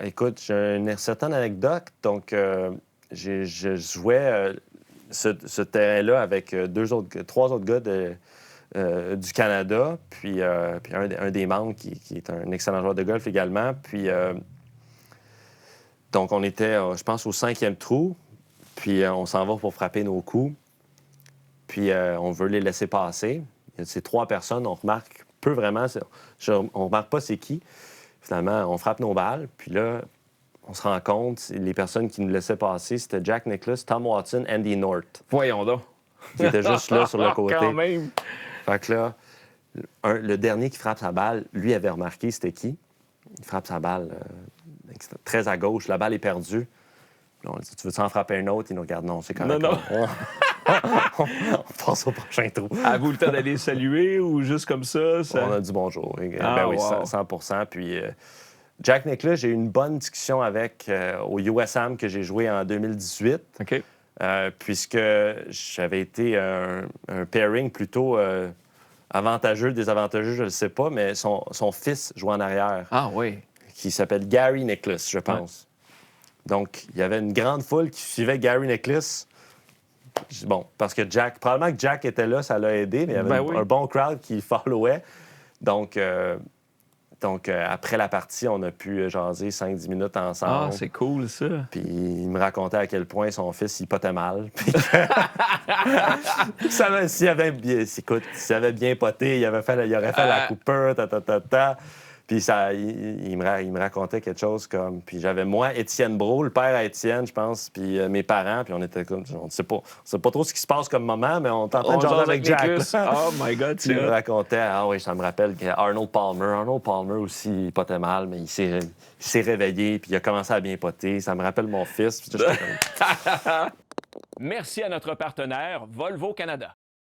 Écoute, j'ai une certaine anecdote. Donc, je jouais ce terrain-là avec trois autres gars du Canada, puis un des membres qui est un excellent joueur de golf également. Puis, donc, on était, je pense, au 5e trou, puis on s'en va pour frapper nos coups, puis on veut les laisser passer. Il y a ces trois personnes, on remarque peu vraiment, on remarque pas c'est qui. Finalement, on frappe nos balles, puis là, on se rend compte, les personnes qui nous laissaient passer, c'était Jack Nicklaus, Tom Watson, Andy North. Voyons donc. Qui était juste là sur le côté. Quand même. Fait que là, le dernier qui frappe sa balle, lui avait remarqué c'était qui. Il frappe sa balle très à gauche, la balle est perdue. Là, on lui dit, tu veux-tu en frapper un autre? Il nous regarde, non, c'est correct. Non. On passe au prochain trou. Avez-vous le temps d'aller saluer ou juste comme ça? On a dit bonjour. Oui, wow. 100%. Puis Jack Nicklaus, j'ai eu une bonne discussion avec au USAM que j'ai joué en 2018. OK. Puisque j'avais été un pairing plutôt avantageux, désavantageux, je ne le sais pas, mais son fils jouait en arrière. Ah oui. Qui s'appelle Gary Nicklaus, je pense. Ouais. Donc, il y avait une grande foule qui suivait Gary Nicklaus. Bon, parce que probablement que Jack était là, ça l'a aidé, mais il y avait un bon crowd qui followait. Donc, après la partie, on a pu jaser 5-10 minutes ensemble. Ah, c'est cool, ça. Puis il me racontait à quel point son fils, il potait mal. S'il avait bien poté, il aurait fait la coupure, Puis il me racontait quelque chose comme... Puis j'avais moi, Étienne Brault, le père à Étienne, je pense, puis mes parents, puis on était comme... On ne sait pas trop ce qui se passe comme moment, mais on est en train de jaser avec Jack. Oh my God, il me racontait, ça me rappelle qu'Arnold Palmer aussi, il potait mal, mais il s'est réveillé, puis il a commencé à bien poter. Ça me rappelle mon fils. Merci à notre partenaire Volvo Canada.